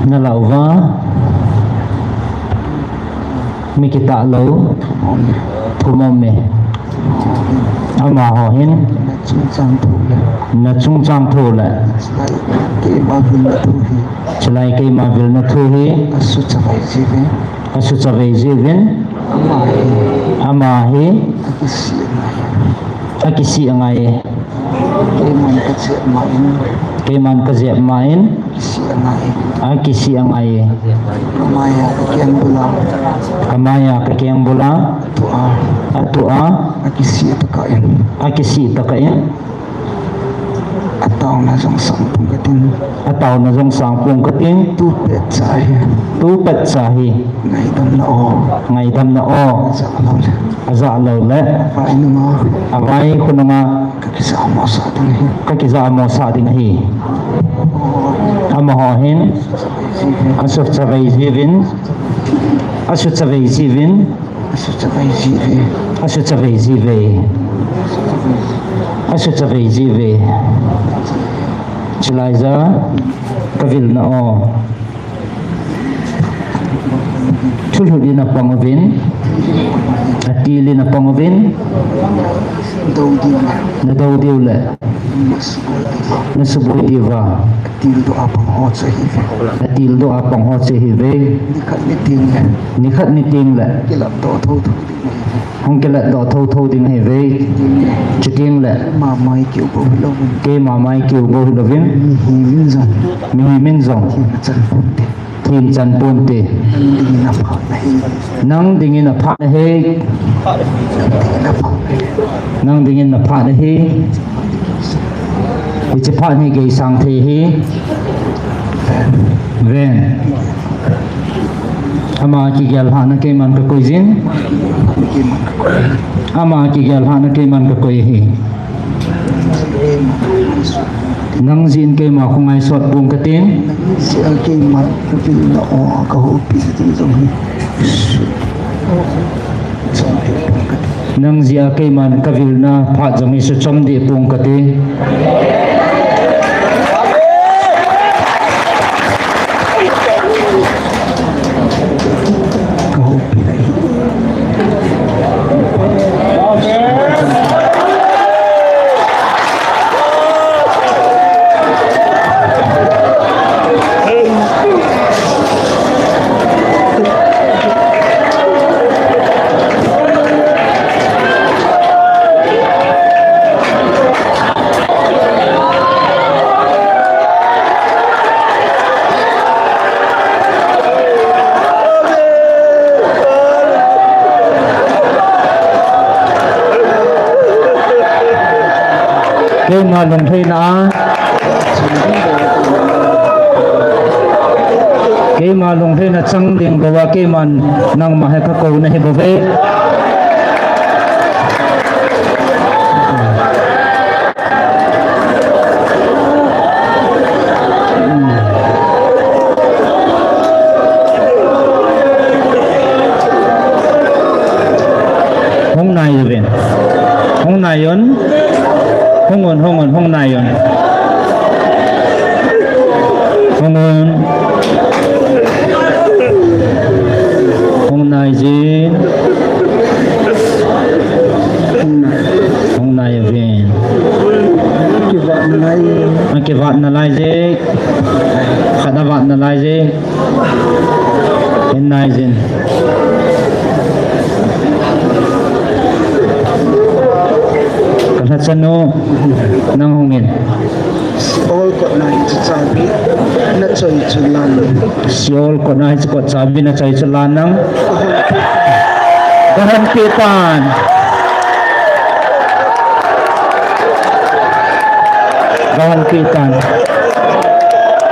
Nalauva Mikita lo Thumome Amahohin Nachung Chang Thula Chalai Kay Mavil Natuhi Asutavay Zivin Amahi Akisi Angaye Kayman Kaziap Main Akisi Angaye Kamaya Kakiang Bula Atua Akisi Takain Ataw na zong sangpong kating Tupet sahi Ngay dam na o Aza alaw le Abay ko na nga Kakisa mo sa ating ahi Amahohin Asut sabay zivin Asut sabay zive Chilaiza Kavil na o Chulhuli na panguvin Atili na panguvin Nadaudiw le Nasubuhi diva Atildo apang hot sa hive Nikat niting le Hong kilat do thâu ding hive Chiting le Kay mamay kiw bo hilovin Mihimin zong Tin chan punti Nang dingin na pa na he Nang dingin na pa na he Ichipa ni gay sang the he Ven Ama ki gyal hana kay man ka kuizin Ama ki gyal hana kay man ka kuihi Nang zin kay ma kung ay sot buong katin Siya kay man kapil na o kahupi sa tingtong Nang zia kay man kavil na pat jang isu chomdi buong katin Kay malong thay na Kay malong thay na chang ding gawa kay man nang mahekakaw na hibove Hong na yun Hong na yun Hongon na yun Hong na yun Hong na yun Kivat na lai zik Khadavat na lai zik Hin na yun Sano nang hungin Siol ko na sabi na choy chulan Siol ko na sabi na choy chulan ng Kahampitan Gahanpitan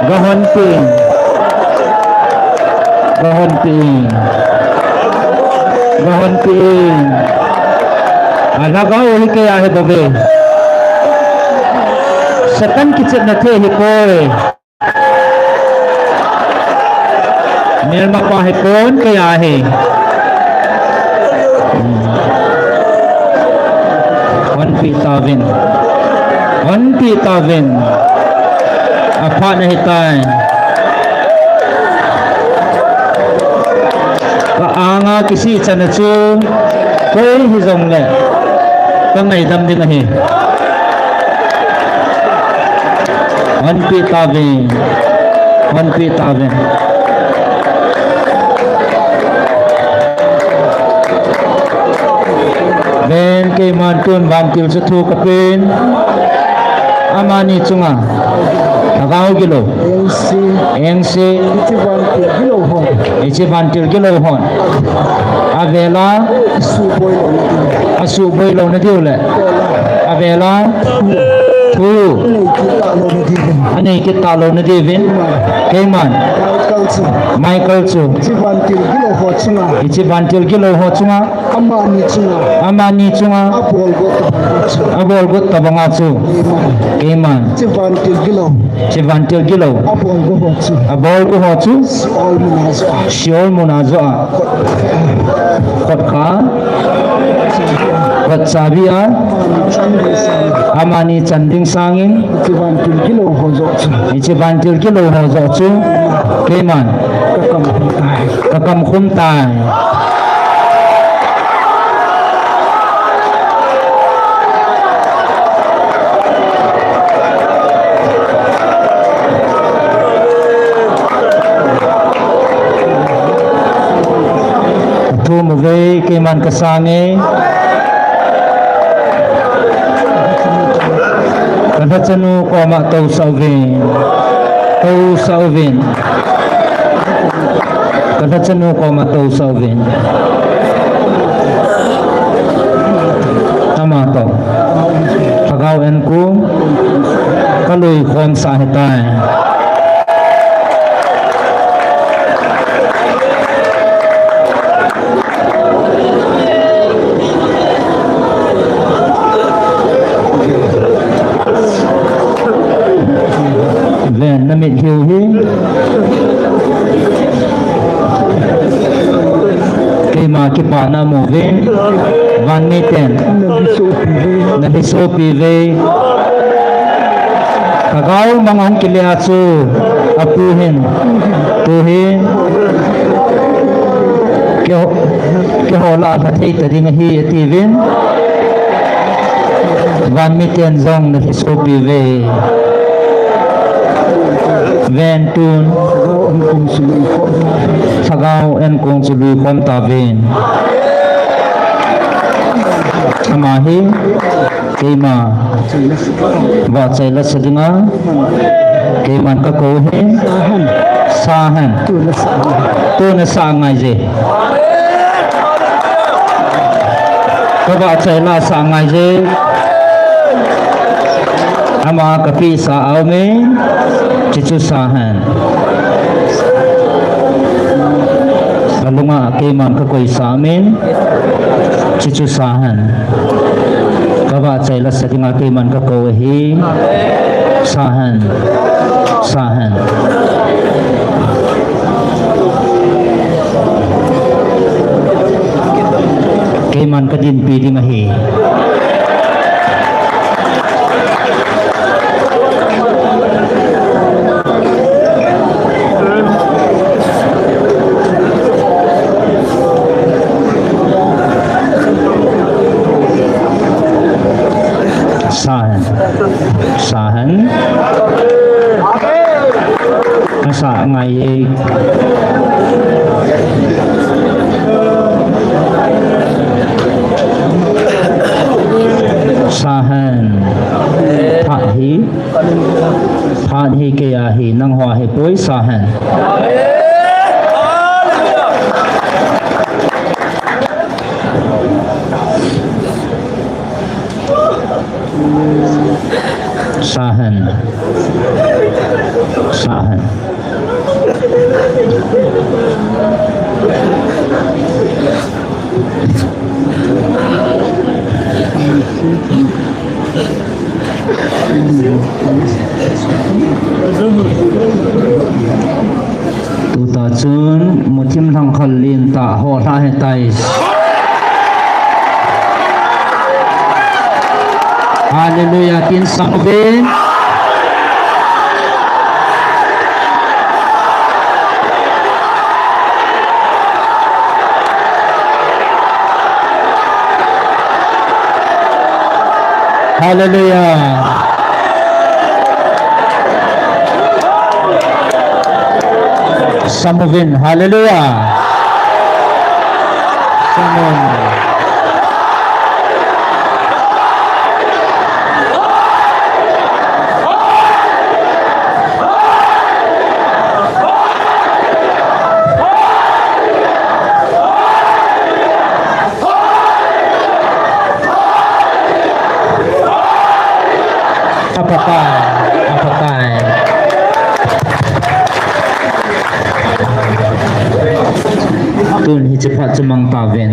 Gahanpin Alagaw hi kaya he babe Satan kitsit na the hi koy Nirma pa hi pon kaya he One pi tavin Apa na hitay kisi chana chu koi hi zong le ka ngai dam ding hi wan pi ta ve ben ke man tun ban til chu thu ka pin amani chunga agao gilo engsi ichi ban til gilo hon avela asu boy lo na diu le avela thu ane kita lo na divin keman Michael chu ichi ban til gilo ho chunga amani chunga abol gut tabanga chu keman chi van til gilo abol go ho chu shiol munazo khot kha khot sabia amani chanding sangin ichi van til gilo ho zo chu keman kakam khum tai thu mu ve keman kasange kada chanu ko ma tau sauvin kada chanu ko ma tau sauvin tama to pagaw en ku kalui khom sa hetai ven namit hiu hi kema kipa na mo ve van miten na biso pi ve kagaw mangang kiliatsu apuhin tuhin ke hola pathei tading hi ativin van miten zong na biso pi ve ven tun sagau en kong sului khom ta ven amahi kema wa chai la sadinga keman ka ko he sahan tu na sa ngai je ka wa chai la sa ngai je ama kapi sa au me chichu sahan kalunga keman ka koi samin chichu sahan kawa chaila satinga keman ka ko hi sahan keman ka din pidi mahi sahan asa ngai sahan phat hi ke ya hi nang hoa hi poi sahan sahan tu ta chun muthim thang khal lin ta ho tha he tai hallelujah tin sabin Hallelujah. Samovin. Hallelujah. Samon. Apakai. Tun hi cepat cemang paven.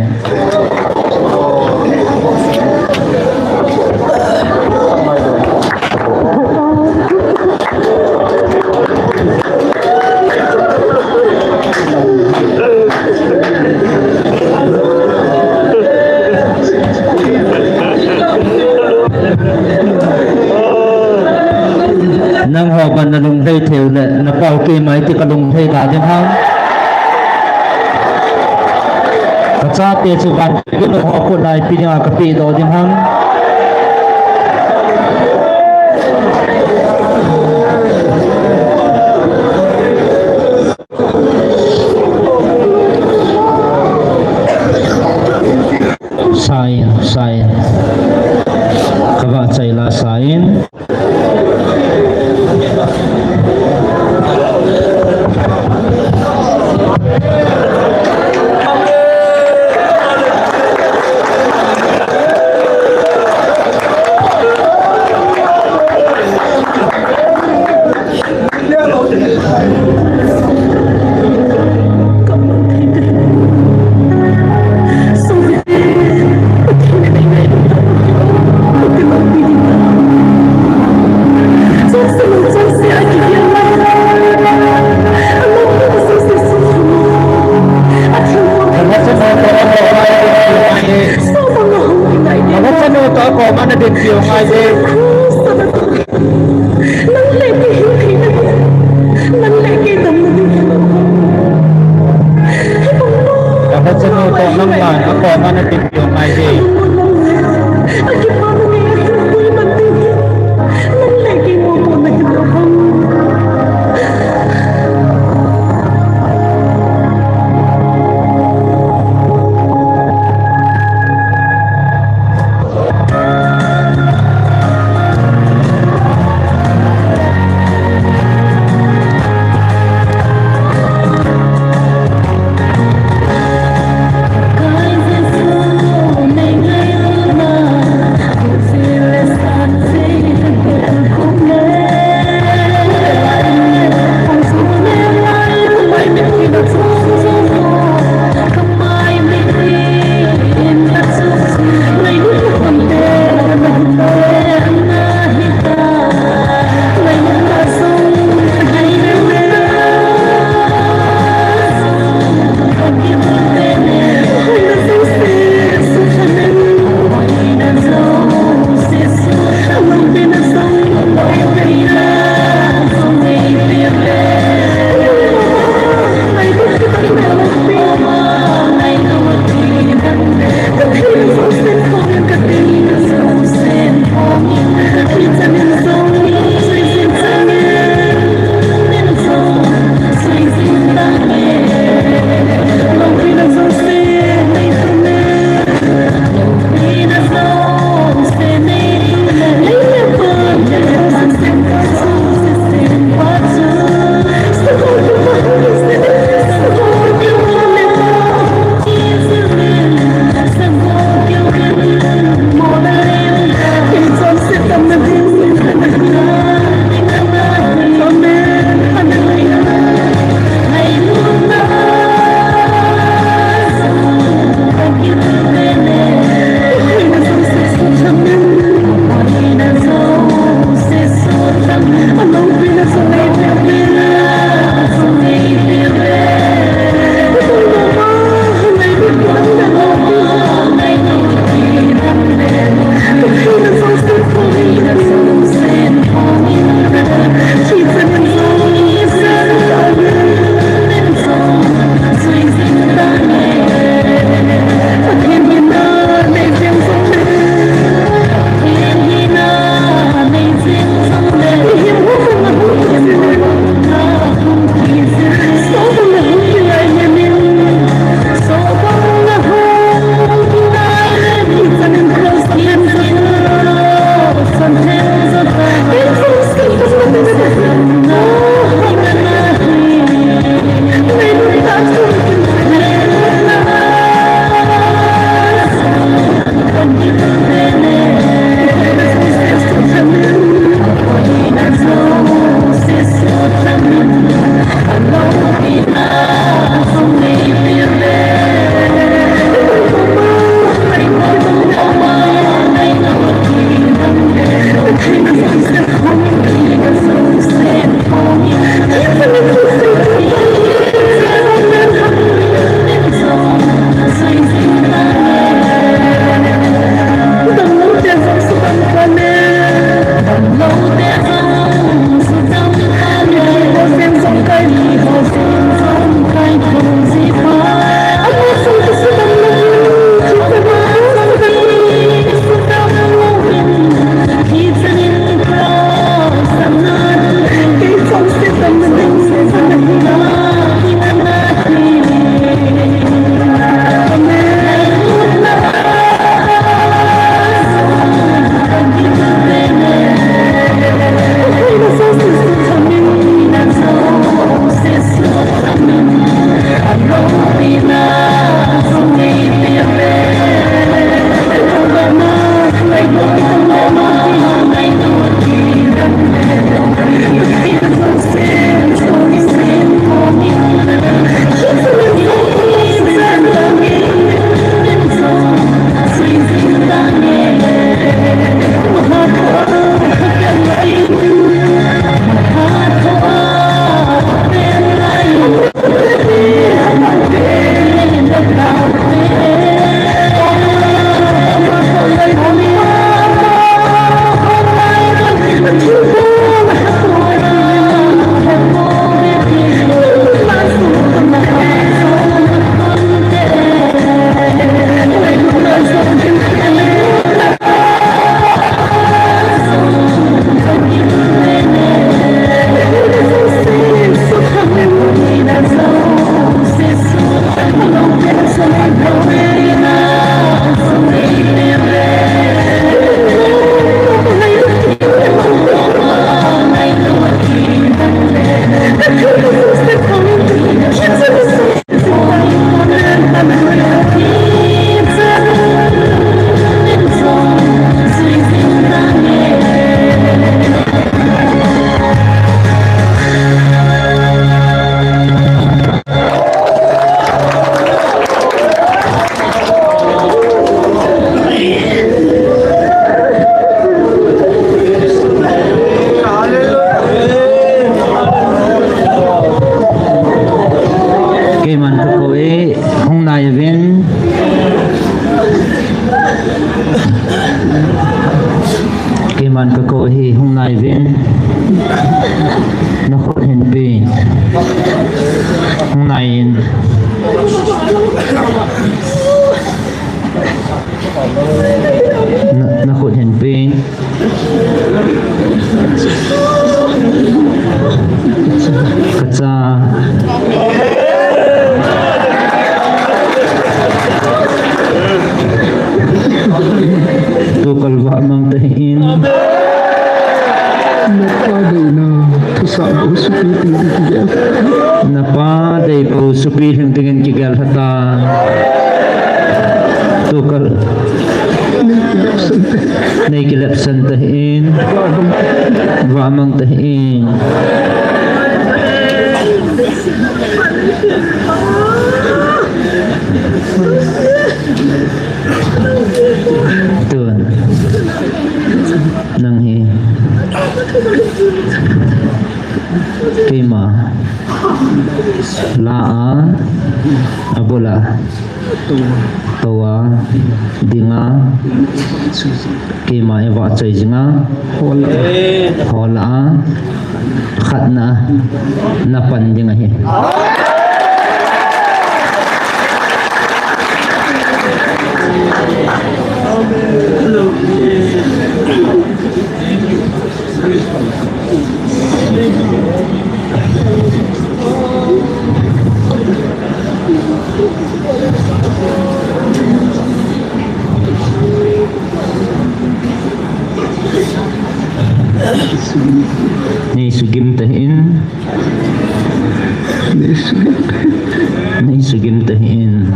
Nang hoban na lung thay theo le na pau ke mai ti ka lung thay ka den hang ka cha pe chu ban ke no ho ko lai pi nga ka pi do den hang sain ka ba chai la sain Song Nain Nakut Hen Pin Kaca Tukal Wa Mang Tahin Napaday na tusabo supiting titigil. Napaday po supiling tingin kigal hata Tukal Naikilapsan tahin Wa Mang Tahin Tuan Nanghi Kima Laa Abola Tawa Dinga Kima Ewa Choy Jinga Hola Khatna Napan Jinga Hi Ni sugim tahin Ni sugim tahin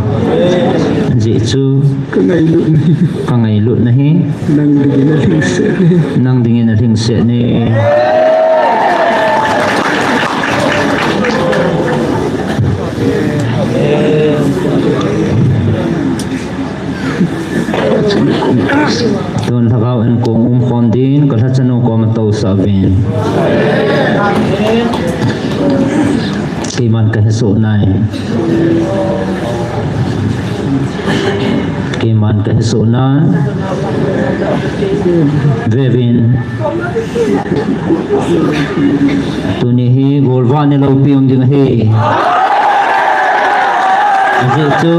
Zitsu Kangailu nahi Nang dingin na lingse ni Tuan thakawan kong kondin kalhatsano ko mataw sa avin Kiman kahiso na Kiman kahiso na Vevin Tunihi golva nila upiyong dingahi Ajitu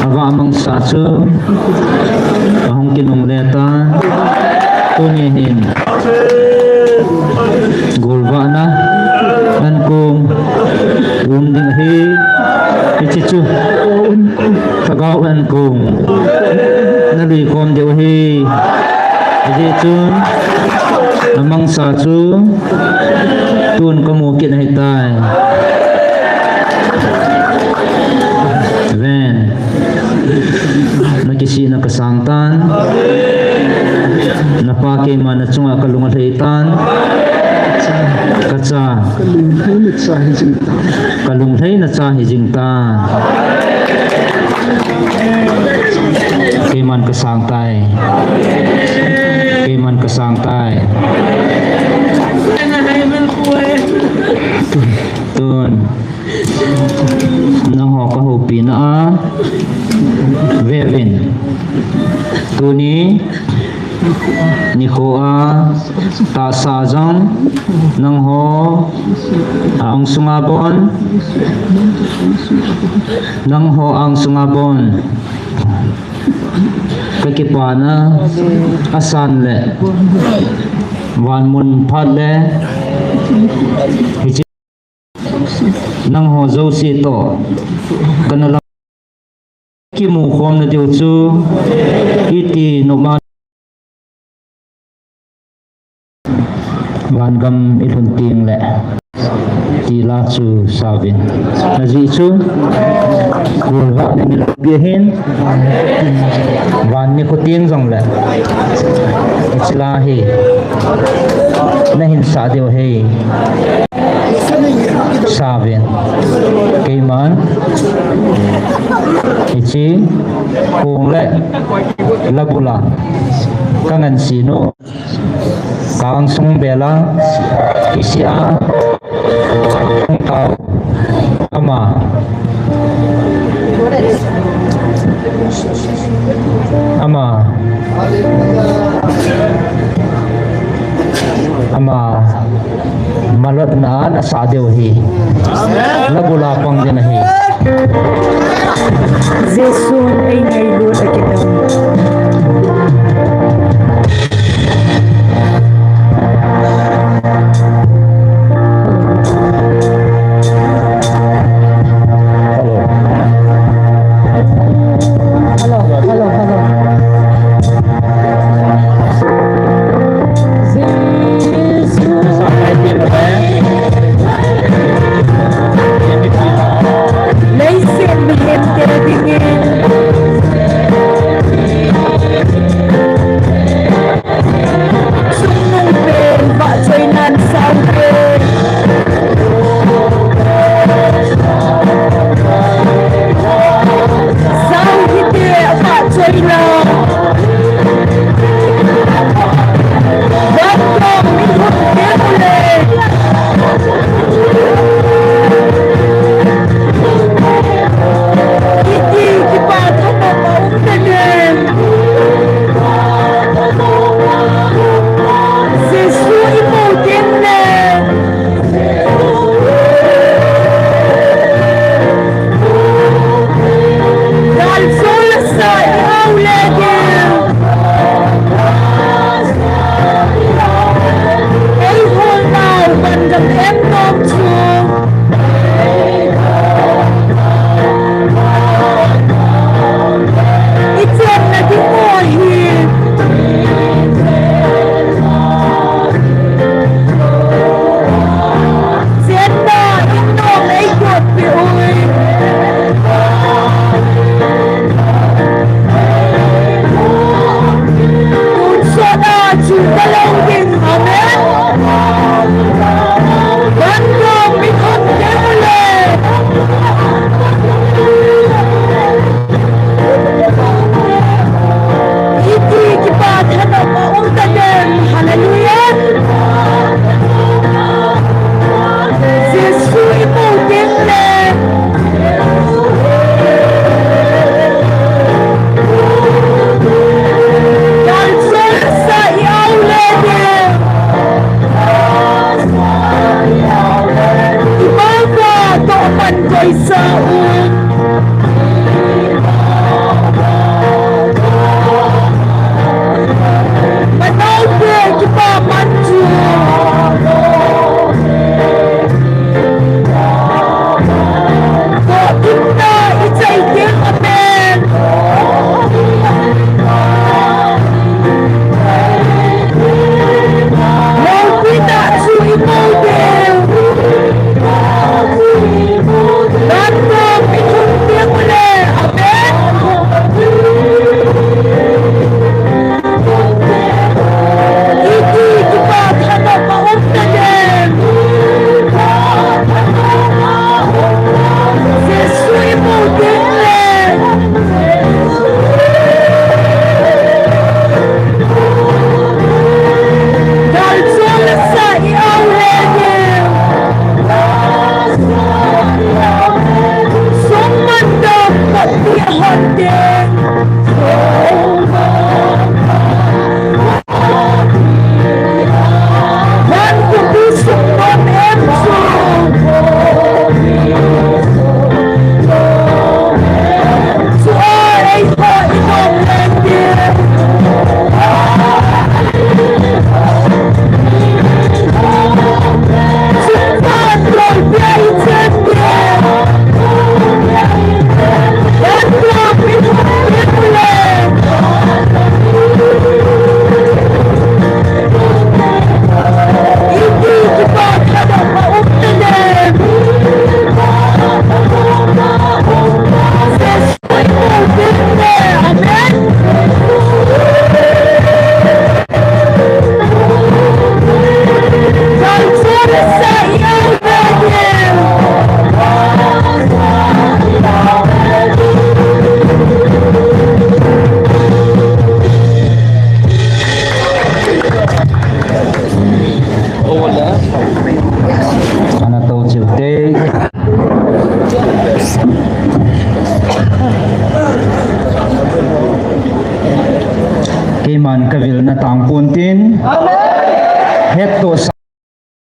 Ava amang satsu Ahong kinumleta Tunihin Golva na Nan kong Umdinghi Ichichu Kagawan kong Nalikom diwahi Ichichu Amang satsu Tun kamukit na hitay Then Nakisi na kasangtan Napake man at sunga kalunghaitan Katsa Kalunghay na sa hijingta Kiman kasangtay Kiman kasangtay Tun Nang hokahupi na Vevin Tuni Nikoa Tasazang Nang ho Ang sungabon Nang ho ang sungabon Kakipana Asanle Wanmun padle Nang ho zo sito Kanalang Kimukom na diutsu Iti numan Wangam ilunting le Tila su sabin Nazisu Gulva nilabihin Wan ni kuting zong le Itsilahi Nahin sa diw hei Sabin Kaiman Ichi Kung le Labula Kangan sino Kang sung bela Isya Kau Ama Ama Ama malot naan asa dewhi lagula pang dinahi